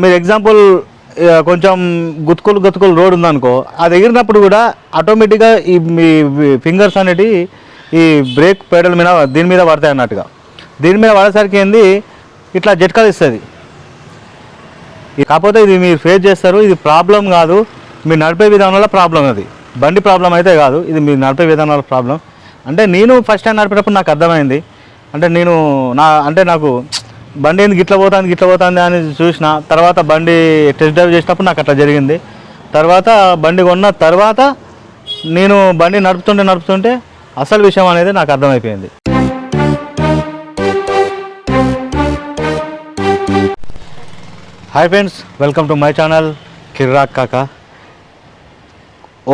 మీరు ఎగ్జాంపుల్ కొంచెం గుతుకులు రోడ్ ఉందనుకో, అది ఎగిరినప్పుడు కూడా ఆటోమేటిక్గా ఈ మీ ఫింగర్స్ అనేవి ఈ బ్రేక్ పెడల్ మీద దీని మీద పడతాయి అన్నట్టుగా. దీని మీద పడేసరికి ఏంది ఇట్లా జట్కాలు ఇస్తుంది. కాకపోతే ఇది మీరు ఫేస్ చేస్తారు, ఇది ప్రాబ్లం కాదు, మీరు నడిపే విధానంలో ప్రాబ్లం. అది బండి ప్రాబ్లం అయితే కాదు, ఇది మీరు నడిపే విధానంలో ప్రాబ్లం. అంటే నేను ఫస్ట్ టైం నడిపేటప్పుడు నాకు అర్థమైంది. అంటే నాకు బండి ఎందుకు ఇట్లా పోతుంది అని చూసిన తర్వాత బండి టెస్ట్ డ్రైవ్ చేసినప్పుడు నాకు అట్లా జరిగింది. తర్వాత బండి కొన్న తర్వాత నేను బండి నడుపుతుంటే అసలు విషయం అనేది నాకు అర్థమైపోయింది. Hi friends, welcome to my channel Kirrak Kaka.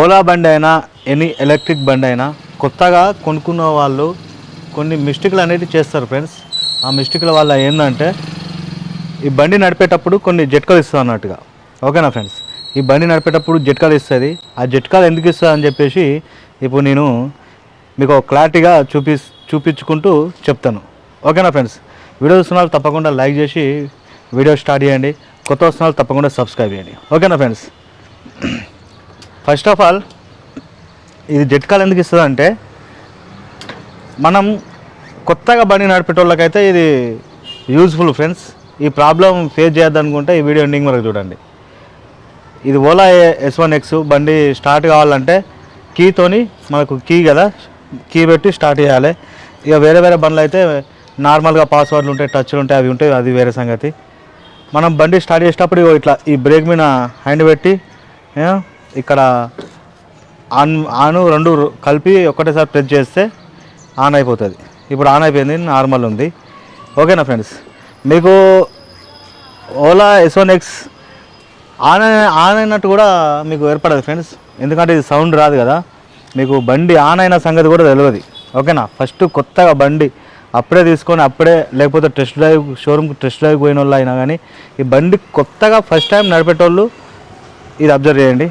Ola బండి అయినా ఎనీ ఎలక్ట్రిక్ బండి అయినా కొత్తగా కొనుక్కున్న వాళ్ళు కొన్ని మిస్టేక్లు అనేవి చేస్తారు ఫ్రెండ్స్. ఆ మిస్టేక్ల వల్ల ఏంటంటే ఈ బండి నడిపేటప్పుడు కొన్ని జట్కాలు ఇస్తుంది అన్నట్టుగా. ఓకేనా ఫ్రెండ్స్, ఈ బండి నడిపేటప్పుడు జట్కాలు ఇస్తుంది. ఆ జట్కాలు ఎందుకు ఇస్తుంది అని చెప్పేసి ఇప్పుడు నేను మీకు క్లారిటీగా చూపించుకుంటూ చెప్తాను. ఓకేనా ఫ్రెండ్స్, వీడియో చూస్తున్న వాళ్ళు తప్పకుండా లైక్ చేసి వీడియో స్టార్ట్ చేయండి. కొత్త వస్తున్న వాళ్ళు తప్పకుండా సబ్స్క్రైబ్ చేయండి. ఓకేనా ఫ్రెండ్స్, ఫస్ట్ ఆఫ్ ఆల్ ఇది జట్కాలు ఎందుకు ఇస్తుంది అంటే, మనం కొత్తగా బండి నడిపేటోళ్ళకైతే ఇది యూజ్ఫుల్ ఫ్రెండ్స్. ఈ ప్రాబ్లం ఫేస్ చేయొద్దనుకుంటే ఈ వీడియో ఎండింగ్ వరకు చూడండి. ఇది ఓలా S1X బండి స్టార్ట్ కావాలంటే కీతోని, మనకు కీ కదా, కీ పెట్టి స్టార్ట్ చేయాలి. ఇక వేరే బండ్లు అయితే నార్మల్గా పాస్వర్డ్లు ఉంటాయి, టచ్లు ఉంటాయి, అవి ఉంటాయి, అది వేరే సంగతి. మనం బండి స్టార్ట్ చేసేటప్పుడు ఇట్లా ఈ బ్రేక్ మీద హ్యాండ్ పెట్టి ఇక్కడ ఆన్ రెండు కలిపి ఒకటేసారి ప్రెస్ చేస్తే ఆన్ అయిపోతుంది. ఇప్పుడు ఆన్ అయిపోయింది, నార్మల్ ఉంది. ఓకేనా ఫ్రెండ్స్, మీకు ఓలా S1X ఆన్ అయినట్టు కూడా మీకు ఏర్పడదు ఫ్రెండ్స్, ఎందుకంటే ఇది సౌండ్ రాదు కదా, మీకు బండి ఆన్ అయిన సంగతి కూడా తెలియదు. ఓకేనా, ఫస్ట్ కొత్తగా బండి అప్పుడే తీసుకొని లేకపోతే టెస్ట్ డ్రైవ్ షోరూమ్కి టెస్ట్ డ్రైవ్ పోయిన వాళ్ళు అయినా కానీ ఈ బండి కొత్తగా ఫస్ట్ టైం నడిపేటోళ్ళు ఇది అబ్జర్వ్ చేయండి.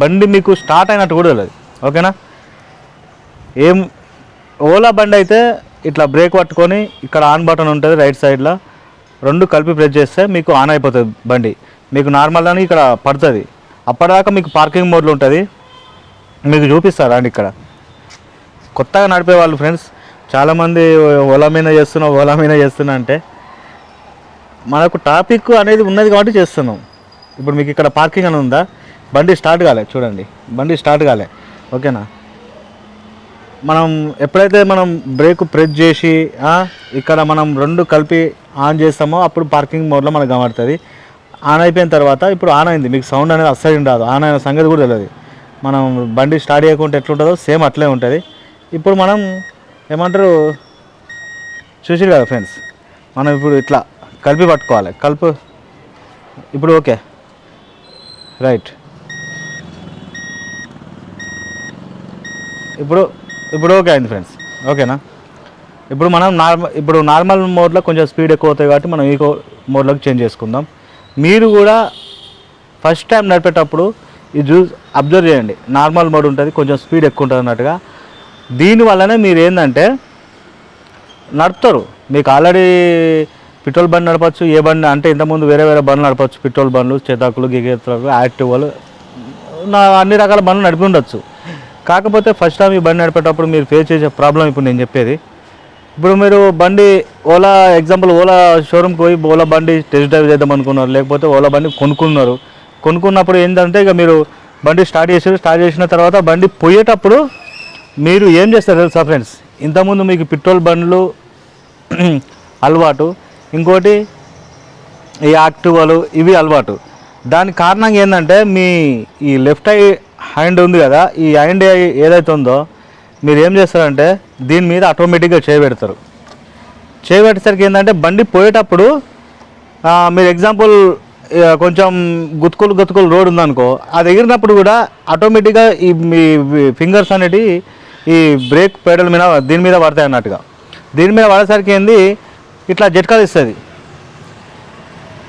బండి మీకు స్టార్ట్ అయినట్టు కూడా తెలియదు. ఓకేనా, ఓలా బండి అయితే ఇట్లా బ్రేక్ పట్టుకొని ఇక్కడ ఆన్ బటన్ ఉంటుంది రైట్ సైడ్లో, రెండు కలిపి ప్రెస్ చేస్తే మీకు ఆన్ అయిపోతుంది బండి. మీకు నార్మల్గానే ఇక్కడ పడుతుంది. అప్పటిదాకా మీకు పార్కింగ్ మోడ్లో ఉంటుంది. మీకు చూపిస్తారా అండి ఇక్కడ కొత్తగా నడిపే వాళ్ళు ఫ్రెండ్స్, చాలామంది ఓలా మీద చేస్తున్నా అంటే మనకు టాపిక్ అనేది ఉన్నది కాబట్టి చేస్తున్నాం. ఇప్పుడు మీకు ఇక్కడ పార్కింగ్ అని ఉందా, బండి స్టార్ట్ కాలే, చూడండి బండి స్టార్ట్ కాలే. ఓకేనా, మనం ఎప్పుడైతే మనం బ్రేక్ ప్రెస్ చేసి ఇక్కడ మనం రెండు కలిపి ఆన్ చేస్తామో అప్పుడు పార్కింగ్ మోడ్లో మనకు కనబడుతుంది. ఆన్ అయిపోయిన తర్వాత ఇప్పుడు ఆన్ అయింది, మీకు సౌండ్ అనేది అస్సలు రాదు, ఆన్ అయిన సంగతి కూడా తెలియదు. మనం బండి స్టార్ట్ చేయకుంటే ఎట్లుంటుందో సేమ్ అట్లే ఉంటుంది. ఇప్పుడు మనం ఏమంటారు చూసి కదా ఫ్రెండ్స్, మనం ఇప్పుడు ఇట్లా కలిపి పట్టుకోవాలి. ఇప్పుడు ఓకే రైట్, ఇప్పుడు ఓకే అయింది ఫ్రెండ్స్. ఓకేనా, ఇప్పుడు మనం నార్మల్ మోడ్లో కొంచెం స్పీడ్ ఎక్కువ అవుతాయి కాబట్టి మనం ఈకో మోడ్లోకి చేంజ్ చేసుకుందాం. మీరు కూడా ఫస్ట్ టైం నడిపేటప్పుడు ఇది అబ్జర్వ్ చేయండి. నార్మల్ మోడ్ ఉంటుంది, కొంచెం స్పీడ్ ఎక్కువ ఉంటుంది అన్నట్టుగా. దీనివల్లనే మీరు ఏంటంటే నడుపుతారు. మీకు ఆల్రెడీ పెట్రోల్ బండి నడపచ్చు, ఏ బండి అంటే ఇంతకుముందు వేరే బండ్లు నడపచ్చు, పెట్రోల్ బండ్లు, చేతాకులు, గిగేతలు, యాక్టివాలు, అన్ని రకాల బండ్లు నడిపి ఉండొచ్చు. కాకపోతే ఫస్ట్ టైం ఈ బండి నడిపేటప్పుడు మీరు ఫేస్ చేసే ప్రాబ్లం ఇప్పుడు నేను చెప్పేది. ఇప్పుడు మీరు బండి ఓలా ఎగ్జాంపుల్ ఓలా షోరూమ్కి పోయి ఓలా బండి టెస్ట్ డ్రైవ్ చేద్దాం అనుకున్నారు, లేకపోతే ఓలా బండి కొనుక్కున్నప్పుడు ఏంటంటే ఇక మీరు బండి స్టార్ట్ చేసిన తర్వాత బండి పోయేటప్పుడు మీరు ఏం చేస్తారు తెలుసా ఫ్రెండ్స్, ఇంతకుముందు మీకు పెట్రోల్ బండ్లు అలవాటు, ఇంకోటి ఈ యాక్టివాలు ఇవి అలవాటు. దానికి కారణంగా ఏంటంటే మీ ఈ లెఫ్ట్ హ్యాండ్ ఉంది కదా, ఈ హ్యాండ్ ఏదైతే ఉందో మీరు ఏం చేస్తారంటే దీని మీద ఆటోమేటిక్గా చేయబెడతారు. చేయబెట్టేసరికి ఏంటంటే బండి పోయేటప్పుడు మీరు ఎగ్జాంపుల్ కొంచెం గుతుకులు రోడ్ ఉందనుకో, అది ఎగిరినప్పుడు కూడా ఆటోమేటిక్గా ఈ మీ ఫింగర్స్ అనేవి ఈ బ్రేక్ పెడల్ మీద దీని మీద పడతాయి అన్నట్టుగా. దీని మీద పడేసరికి ఏంది ఇట్లా జట్కాలు ఇస్తుంది.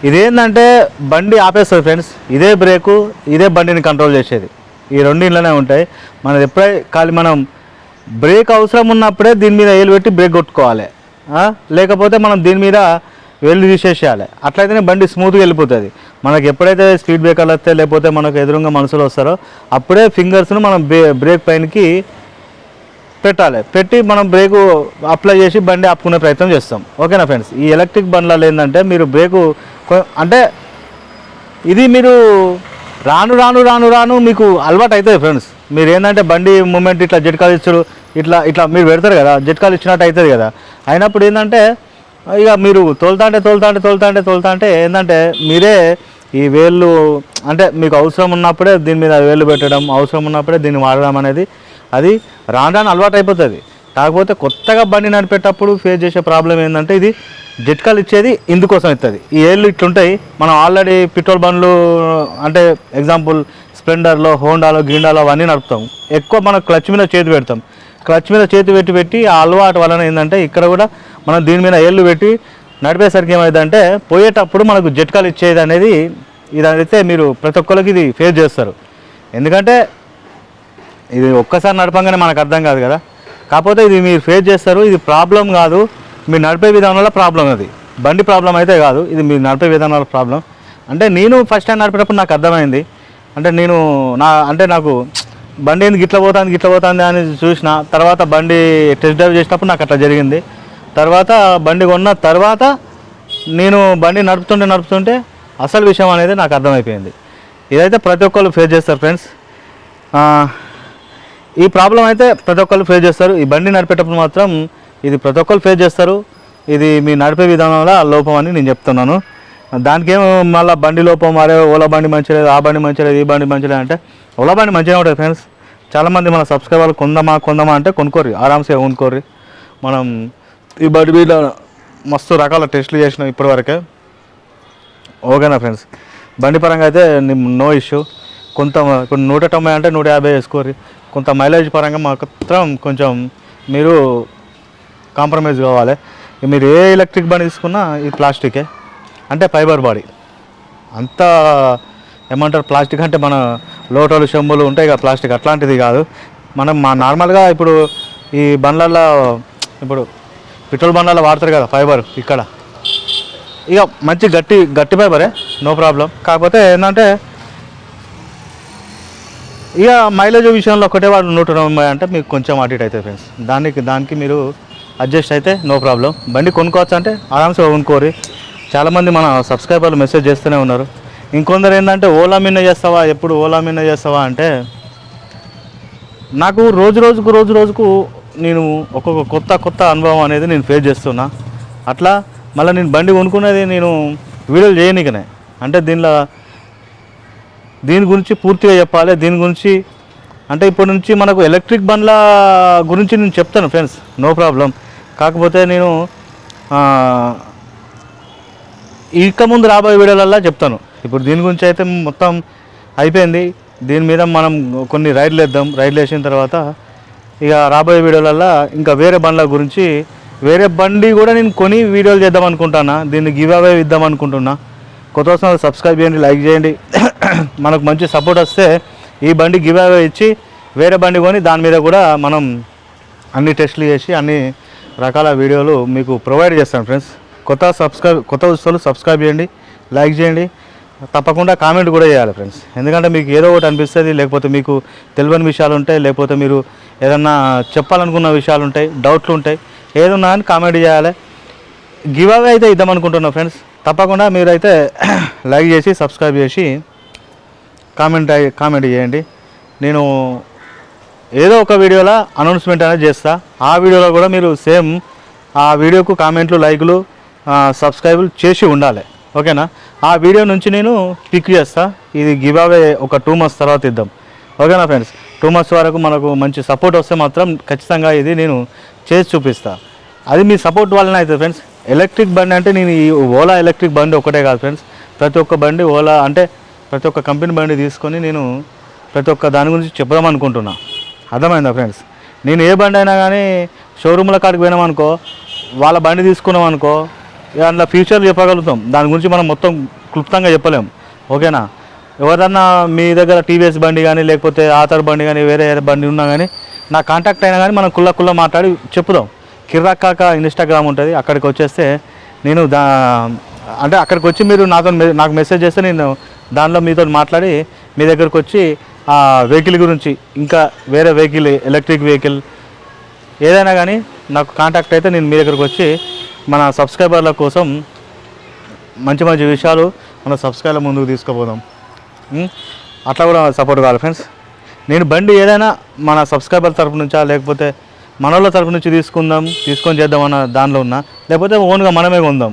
ఇదేంటంటే బండి ఆపేస్తుంది ఫ్రెండ్స్. ఇదే బ్రేకు, ఇదే బండిని కంట్రోల్ చేసేది, ఈ రెండింట్లోనే ఉంటాయి. మనం బ్రేక్ అవసరం ఉన్నప్పుడే దీని మీద ఏలు పెట్టి బ్రేక్ కొట్టుకోవాలి, లేకపోతే మనం దీని మీద వేళ్ళు తీసేసేయాలి. అట్లయితేనే బండి స్మూత్గా వెళ్ళిపోతుంది. మనకు ఎప్పుడైతే స్పీడ్ బ్రేకర్లు వస్తే లేకపోతే మనకు ఎదురుగా మనుషులు వస్తారో అప్పుడే ఫింగర్స్ను మనం బ్రేక్ పైనకి పెట్టాలి. పెట్టి మనం బ్రేకు అప్లై చేసి బండి ఆపుకునే ప్రయత్నం చేస్తాం. ఓకేనా ఫ్రెండ్స్. ఈ ఎలక్ట్రిక్ బండ్లలో ఏంటంటే మీరు బ్రేకు అంటే ఇది మీరు రాను రాను రాను రాను మీకు అలవాటు అవుతుంది ఫ్రెండ్స్. మీరు ఏంటంటే బండి మూమెంట్ ఇట్లా జట్కాలు ఇచ్చారు, ఇట్లా ఇట్లా మీరు పెడతారు కదా, జట్కాలు ఇచ్చినట్టు అవుతుంది కదా. అయినప్పుడు ఏంటంటే ఇక మీరు తోలుతాంటే ఏంటంటే మీరే ఈ వేళ్ళు అంటే మీకు అవసరం ఉన్నప్పుడే దీని మీద వేళ్ళు పెట్టడం, అవసరం ఉన్నప్పుడే దీన్ని వాడడం అనేది అది రాను రాను అలవాటు అయిపోతుంది. కాకపోతే కొత్తగా బండి నడిపేటప్పుడు ఫేస్ చేసే ప్రాబ్లం ఏంటంటే ఇది జట్కాలు ఇచ్చేది ఇందుకోసం అవుతుంది. ఈ ఏళ్ళు ఇట్లుంటాయి. మనం ఆల్రెడీ పెట్రోల్ బండ్లు అంటే ఎగ్జాంపుల్ స్ప్లెండర్లో, హోండాలో, గిండాలో అవన్నీ నడుపుతాం. ఎక్కువ మనం క్లచ్ మీద చేతి పెడతాం. క్లచ్ మీద చేతి పెట్టి ఆ అలవాటు వలన ఏంటంటే ఇక్కడ కూడా మనం దీని మీద ఏళ్ళు పెట్టి నడిపేసరికి ఏమైందంటే పోయేటప్పుడు మనకు జట్కాలు ఇచ్చేది అనేది ఇదైతే మీరు ప్రతి ఒక్కరికి ఇది ఫేస్ చేస్తారు. ఎందుకంటే ఇది ఒక్కసారి నడపంగానే మనకు అర్థం కాదు కదా. కాకపోతే ఇది మీరు ఫేస్ చేస్తారు. ఇది ప్రాబ్లం కాదు, మీరు నడిపే విధానంలో ప్రాబ్లం. అది బండి ప్రాబ్లం అయితే కాదు, ఇది మీరు నడిపే విధానంలో ప్రాబ్లం. అంటే నేను ఫస్ట్ టైం నడిపేటప్పుడు నాకు అర్థమైంది. అంటే నాకు బండి ఎందుకు ఇట్లా పోతుంది అని చూసిన తర్వాత బండి టెస్ట్ డ్రైవ్ చేసినప్పుడు నాకు అట్లా జరిగింది. తర్వాత బండి కొన్న తర్వాత నేను బండి నడుపుతుంటే అసలు విషయం అనేది నాకు అర్థమైపోయింది. ఇదైతే ప్రతి ఒక్కళ్ళు ఫేస్ చేస్తారు ఫ్రెండ్స్. ఈ ప్రాబ్లం అయితే ప్రతి ఒక్కళ్ళు ఫేస్ చేస్తారు. ఈ బండి నడిపేటప్పుడు మాత్రం ఇది ప్రతి ఒక్కళ్ళు ఫేస్ చేస్తారు. ఇది మీ నడిపే విధానంలో లోపం అని నేను చెప్తున్నాను. దానికేమో మళ్ళీ బండి లోపం, మరే ఓలా బండి మంచిలేదు, ఆ బండి మంచిలేదు, ఈ బండి మంచిలేదు అంటే ఓలా బండి మంచిగా ఉంటుంది ఫ్రెండ్స్. చాలామంది మన సబ్స్క్రైబర్లు కొందామా అంటే కొనుక్కోర్రి, ఆరామ్సే కొనుక్కోర్రి. మనం ఈ బండి మీద మస్తు రకాల టెస్టులు చేసినాం ఇప్పటివరకే. ఓకేనా ఫ్రెండ్స్. బండి పరంగా అయితే నో ఇష్యూ. ఇప్పుడు 190 అంటే 150 వేసుకోర్రి. కొంత మైలేజ్ పరంగా మాత్రం కొంచెం మీరు కాంప్రమైజ్ కావాలి. మీరు ఏ ఎలక్ట్రిక్ బండి తీసుకున్నా ఈ ప్లాస్టికే, అంటే ఫైబర్ బాడీ. అంత ఏమంటారు ప్లాస్టిక్ అంటే మన లోటాలు, చెంబులు ఉంటాయి కదా ప్లాస్టిక్, అట్లాంటిది కాదు. మనం నార్మల్గా ఇప్పుడు ఈ బండ్లలో ఇప్పుడు పెట్రోల్ బండ్లలో వాడతారు కదా ఫైబర్, ఇక్కడ ఇక మంచి గట్టి ఫైబరే, నో ప్రాబ్లం. కాకపోతే ఏంటంటే ఇక మైలేజ్ విషయంలో ఒకటే వాడు 190 అంటే మీకు కొంచెం అటు ఇటు అవుతుంది ఫ్రెండ్స్. దానికి మీరు అడ్జస్ట్ అయితే నో ప్రాబ్లం. బండి కొనుక్కోవచ్చు అంటే ఆరామ్సే కొనుక్కోరి. చాలామంది మన సబ్స్క్రైబర్లు మెసేజ్ చేస్తూనే ఉన్నారు. ఇంకొందరు ఏంటంటే ఓలా మీద చేస్తావా, ఎప్పుడు ఓలా మీద చేస్తావా అంటే నాకు రోజు రోజుకు నేను ఒక్కొక్క కొత్త అనుభవం అనేది నేను ఫేస్ చేస్తున్నా. అట్లా మళ్ళీ నేను బండి కొనుక్కునేది నేను వీడియోలు చేయనీకనే. అంటే దీని గురించి పూర్తిగా చెప్పాలి. దీని గురించి అంటే ఇప్పటి నుంచి మనకు ఎలక్ట్రిక్ బండ్ల గురించి నేను చెప్తాను ఫ్రెండ్స్, నో ప్రాబ్లం. కాకపోతే నేను ఇక ముందు రాబోయే వీడియోలల్లో చెప్తాను. ఇప్పుడు దీని గురించి అయితే మొత్తం అయిపోయింది. దీని మీద మనం కొన్ని రైడ్లు వేసిన తర్వాత ఇక రాబోయే వీడియోలల్లో ఇంకా వేరే బండ్ల గురించి, వేరే బండి కూడా నేను కొని వీడియోలు చేద్దాం అనుకుంటున్నా. దీన్ని గివ్ అవే ఇద్దాం అనుకుంటున్నా. కొత్త వస్తున్న సబ్స్క్రైబ్ చేయండి, లైక్ చేయండి. మనకు మంచి సపోర్ట్ వస్తే ఈ బండి గివ్ అవే ఇచ్చి వేరే బండి కొని దాని మీద కూడా మనం అన్ని టెస్టులు చేసి అన్ని రకాల వీడియోలు మీకు ప్రొవైడ్ చేస్తాను ఫ్రెండ్స్. కొత్త వస్తువులు సబ్స్క్రైబ్ చేయండి, లైక్ చేయండి. తప్పకుండా కామెంట్ కూడా చేయాలి ఫ్రెండ్స్. ఎందుకంటే మీకు ఏదో ఒకటి అనిపిస్తుంది, లేకపోతే మీకు తెలియని విషయాలు ఉంటాయి, లేకపోతే మీరు ఏదన్నా చెప్పాలనుకున్న విషయాలు ఉంటాయి, డౌట్లు ఉంటాయి, ఏదన్నా అని కామెంట్ చేయాలి. గివ్ అవే అయితే ఇద్దాం అనుకుంటున్నాను ఫ్రెండ్స్. తప్పకుండా మీరైతే లైక్ చేసి సబ్స్క్రైబ్ చేసి కామెంట్ చేయండి. నేను ఏదో ఒక వీడియోలో అనౌన్స్మెంట్ అనేది చేస్తా. ఆ వీడియోలో కూడా మీరు సేమ్ ఆ వీడియోకు కామెంట్లు, లైకులు, సబ్స్క్రైబులు చేసి ఉండాలి. ఓకేనా. ఆ వీడియో నుంచి నేను పిక్ చేస్తా. ఇది గివ్ అవే ఒక 2 months తర్వాత ఇద్దాం. ఓకేనా ఫ్రెండ్స్. 2 months వరకు మనకు మంచి సపోర్ట్ వస్తే మాత్రం ఖచ్చితంగా ఇది నేను చేసి చూపిస్తా. అది మీ సపోర్ట్ వల్లనే అవుతుంది ఫ్రెండ్స్. ఎలక్ట్రిక్ బండి అంటే నేను ఈ ఓలా ఎలక్ట్రిక్ బండి ఒకటే కాదు ఫ్రెండ్స్, ప్రతి ఒక్క బండి ఓలా అంటే ప్రతి ఒక్క కంపెనీ బండి తీసుకొని నేను ప్రతి ఒక్క దాని గురించి చెప్దాం అనుకుంటున్నా. అర్థమైందా ఫ్రెండ్స్. నేను ఏ బండి అయినా కానీ షోరూమ్ల కాడికి పోయినామనుకో, వాళ్ళ బండి తీసుకున్నాం అనుకో, అందులో ఫ్యూచర్లు చెప్పగలుగుతాం. దాని గురించి మనం మొత్తం క్లుప్తంగా చెప్పలేము. ఓకేనా. ఎవరన్నా మీ దగ్గర టీవీఎస్ బండి కానీ లేకపోతే ఆథర్ బండి కానీ వేరే బండి ఉన్నా కానీ నా కాంటాక్ట్ అయినా కానీ మనం కుల్ల మాట్లాడి చెప్పుదాం. కిర్రాక్ కాక ఇన్స్టాగ్రామ్ ఉంటుంది, అక్కడికి వచ్చేస్తే నేను అంటే అక్కడికి వచ్చి మీరు నాకు మెసేజ్ చేస్తే నేను దానిలో మీతో మాట్లాడి మీ దగ్గరకు వచ్చి ఆ వెహికల్ గురించి ఇంకా వేరే వెహికల్ ఎలక్ట్రిక్ వెహికల్ ఏదైనా కానీ నాకు కాంటాక్ట్ అయితే నేను మీ దగ్గరకు వచ్చి మన సబ్స్క్రైబర్ల కోసం మంచి మంచి విషయాలు మన సబ్స్క్రైబర్ల ముందుకు తీసుకుపోదాం. అట్లా కూడా సపోర్ట్ కావాలి ఫ్రెండ్స్. నేను బండి ఏదైనా మన సబ్స్క్రైబర్ తరపు నుంచా లేకపోతే మన వాళ్ళ తరపు నుంచి తీసుకొని చేద్దామన్న దానిలో ఉన్నా, లేకపోతే ఓన్గా మనమే కొందాం.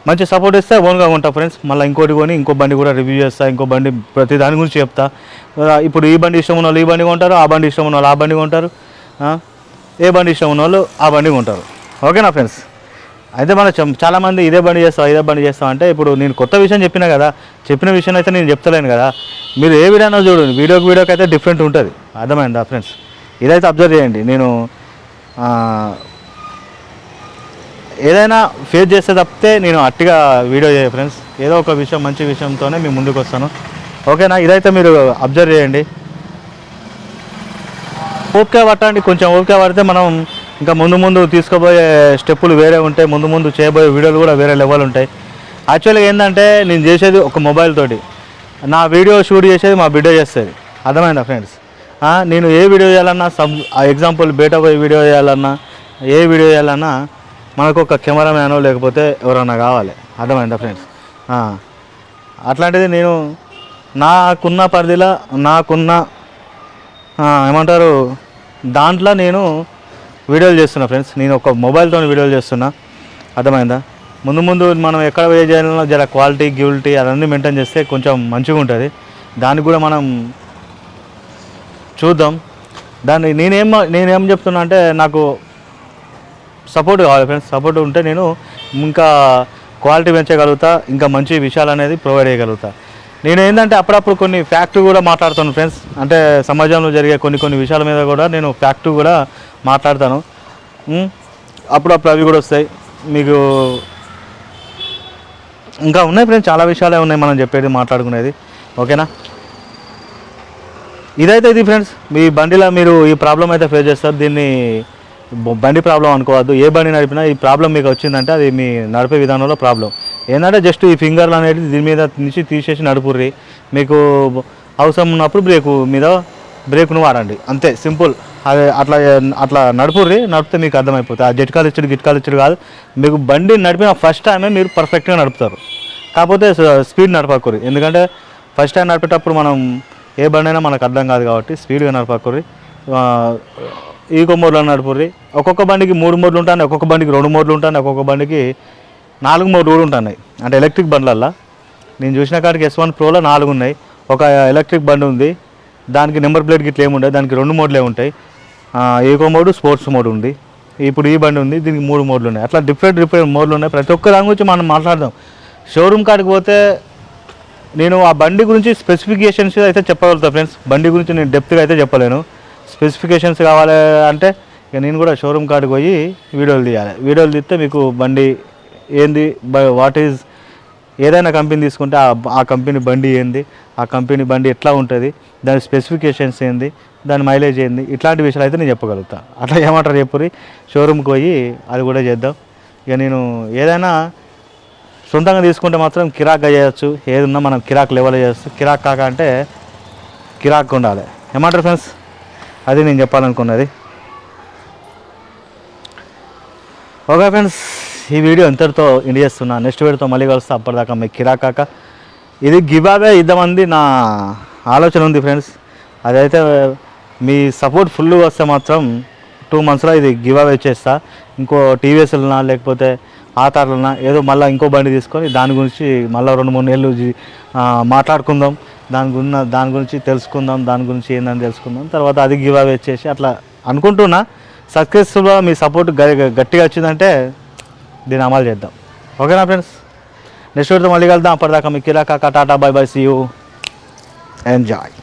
మంచి సపోర్ట్ ఇస్తే ఓన్గా ఉంటా ఫ్రెండ్స్. మళ్ళీ ఇంకోటి కొని ఇంకో బండి కూడా రివ్యూ చేస్తా, ఇంకో బండి ప్రతి దాని గురించి చెప్తా. ఇప్పుడు ఈ బండి ఇష్టం ఉన్న వాళ్ళు ఈ బండి కొంటారు, ఆ బండి ఇష్టం ఉన్న వాళ్ళు ఆ బండి కొంటారు, ఏ బండి ఇష్టం ఉన్న వాళ్ళు ఆ బండి కొంటారు. ఓకేనా ఫ్రెండ్స్? అయితే మన చాలామంది ఇదే బండి చేస్తాం అంటే ఇప్పుడు నేను కొత్త విషయం చెప్పినా కదా, చెప్పిన విషయం అయితే నేను చెప్తలేను కదా. మీరు ఏ వీడియోనో చూడండి, వీడియోకి అయితే డిఫరెంట్ ఉంటుంది. అర్థమైందా ఫ్రెండ్స్? ఇదైతే అబ్జర్వ్ చేయండి. నేను ఏదైనా ఫేస్ చేస్తే తప్పితే నేను అట్టిగా వీడియో చేయ ఫ్రెండ్స్. ఏదో ఒక విషయం మంచి విషయంతోనే మేము ముందుకు వస్తాను. ఓకేనా? ఇదైతే మీరు అబ్జర్వ్ చేయండి. ఓపిక పట్టండి, కొంచెం ఓపిక పడితే మనం ఇంకా ముందు తీసుకోబోయే స్టెప్పులు వేరే ఉంటాయి, ముందు చేయబోయే వీడియోలు కూడా వేరే లెవెల్ ఉంటాయి. యాక్చువల్గా ఏంటంటే నేను చేసేది ఒక మొబైల్ తోటి, నా వీడియో షూట్ చేసేది మా బిడ్డ చేస్తుంది. అర్థమైందా ఫ్రెండ్స్? నేను ఏ వీడియో చేయాలన్నా ఎగ్జాంపుల్ బేటా పోయి వీడియో చేయాలన్నా, ఏ వీడియో చేయాలన్నా మనకు ఒక కెమెరామ్యానో లేకపోతే ఎవరన్నా కావాలి. అర్థమైందా ఫ్రెండ్స్? అట్లాంటిది నేను నాకున్న పరిధిలో ఏమంటారు దాంట్లో నేను వీడియోలు చేస్తున్నా ఫ్రెండ్స్. నేను ఒక మొబైల్తో వీడియోలు చేస్తున్నా. అర్థమైందా? ముందు మనం ఎక్కడ వే చేయాలన్నా జర క్వాలిటీ అవన్నీ మెయింటైన్ చేస్తే కొంచెం మంచిగా ఉంటుంది. దానికి కూడా మనం చూద్దాం. దాన్ని నేనేం చెప్తున్నా అంటే నాకు సపోర్ట్ కావాలి ఫ్రెండ్స్. సపోర్ట్ ఉంటే నేను ఇంకా క్వాలిటీ పెంచగలుగుతా, ఇంకా మంచి విషయాలు అనేది ప్రొవైడ్ చేయగలుగుతా. నేను ఏంటంటే అప్పుడప్పుడు కొన్ని ఫ్యాక్ట్ కూడా మాట్లాడుతాను ఫ్రెండ్స్. అంటే సమాజంలో జరిగే కొన్ని విషయాల మీద కూడా నేను ఫ్యాక్ట్ కూడా మాట్లాడతాను. అప్పుడప్పుడు అవి కూడా వస్తాయి. మీకు ఇంకా ఉన్నాయి ఫ్రెండ్స్, చాలా విషయాలే ఉన్నాయి మనం చెప్పేది మాట్లాడుకునేది. ఓకేనా? ఇది ఫ్రెండ్స్. మీ బండిలో మీరు ఈ ప్రాబ్లం అయితే ఫేస్ చేస్తారు. దీన్ని బండి ప్రాబ్లం అనుకోవద్దు. ఏ బండి నడిపినా ఈ ప్రాబ్లం మీకు వచ్చిందంటే అది మీ నడిపే విధానంలో ప్రాబ్లం. ఏంటంటే జస్ట్ ఈ ఫింగర్లు అనేది దీని మీద నుంచి తీసేసి నడుపుర్రి. మీకు అవసరం ఉన్నప్పుడు బ్రేకును వాడండి, అంతే సింపుల్. అది అట్లా నడిపితే మీకు అర్థమైపోతుంది. ఆ గిట్కాలు ఇచ్చుడు కాదు. మీకు బండి నడిపిన ఫస్ట్ టైమే మీరు పర్ఫెక్ట్గా నడుపుతారు. కాకపోతే స్పీడ్ నడపకూరి. ఎందుకంటే ఫస్ట్ టైం నడిపేటప్పుడు మనం ఏ బండి అయినా మనకు అర్థం కాదు కాబట్టి స్పీడ్గా నడపకూరి. ఈకో మోడ్లో నడుపుర్రి. ఒక్కొక్క బండికి 3 మోడ్లు ఉంటాయి, ఒక్కొక్క బండికి 2 మోడ్లు ఉంటాయి, ఒక్కొక్క బండికి 4 మోడ్లు కూడా ఉంటున్నాయి. అంటే ఎలక్ట్రిక్ బండ్లల్లో నేను చూసిన కాడికి S1 Proలో 4 ఉన్నాయి. ఒక ఎలక్ట్రిక్ బండి ఉంది, దానికి నెంబర్ ప్లేట్ గిట్ల ఏమి ఉండదు, దానికి 2 మోడ్లే ఉంటాయి. ఈకో మోడ్, స్పోర్ట్స్ మోడ్ ఉంది. ఇప్పుడు ఈ బండి ఉంది, దీనికి 3 మోడ్లు ఉన్నాయి. అట్లా డిఫరెంట్ మోడ్లు ఉన్నాయి. ప్రతి ఒక్క దాని గురించి మనం మాట్లాడదాం. షోరూమ్ కాడికి పోతే నేను ఆ బండి గురించి స్పెసిఫికేషన్స్ అయితే చెప్పగలుగుతాను ఫ్రెండ్స్. బండి గురించి నేను డెప్త్గా అయితే చెప్పలేను. స్పెసిఫికేషన్స్ కావాలి అంటే ఇక నేను కూడా షోరూమ్ కాడికి పోయి వీడియోలు తీయాలి. వీడియోలు తీస్తే మీకు బండి ఏంది, వాట్ ఈజ్, ఏదైనా కంపెనీ తీసుకుంటే ఆ కంపెనీ బండి ఏంది, ఆ కంపెనీ బండి ఎట్లా ఉంటుంది, దాని స్పెసిఫికేషన్స్ ఏంది, దాని మైలేజ్ ఏంది, ఇట్లాంటి విషయాలు అయితే నేను చెప్పగలుగుతా. అట్లా ఏమంటారు చెప్పురి, షోరూమ్కి పోయి అది కూడా చేద్దాం. ఇక నేను ఏదైనా సొంతంగా తీసుకుంటే మాత్రం కిరాక్గా చేయొచ్చు. ఏదున్నా మనం కిరాక్ లెవెల్ చేయొచ్చు. కిరాక్ కాక అంటే కిరాక్ ఉండాలి. ఏమంటారు ఫ్రెండ్స్? అది నేను చెప్పాలనుకున్నది. ఓకే ఫ్రెండ్స్, ఈ వీడియో ఇంతటితో ఎండ్ చేస్తున్నా. నెక్స్ట్ వీడియోతో మళ్ళీ కలుస్తా. అప్పటిదాకా మీకు కిరాక్ కాక ఇది గివ్-అవే ఇద్దామంది నా ఆలోచన ఉంది ఫ్రెండ్స్. అదైతే మీ సపోర్ట్ ఫుల్ వస్తే మాత్రం 2 monthsలో ఇది గివ్-అవే చేస్తా. ఇంకో టీవీఎస్లనా లేకపోతే ఆధార్లనా ఏదో మళ్ళీ ఇంకో బండి తీసుకొని దాని గురించి మళ్ళీ 2-3 నెలలు మాట్లాడుకుందాం. దాని గురించి తెలుసుకుందాం, దాని గురించి ఏందని తెలుసుకుందాం. తర్వాత అది గివ్-అవే చేసి అట్లా అనుకుంటున్నా. సక్సెస్ఫుల్గా మీ సపోర్ట్ గట్టిగా వచ్చిందంటే దీన్ని అమలు చేద్దాం. ఓకేనా ఫ్రెండ్స్? నెక్స్ట్ వీడియోతో మళ్ళీ కలుద్దాం. అప్పటిదాకా మీ కిరాక్ కాక టాటా, bye bye, see you, enjoy.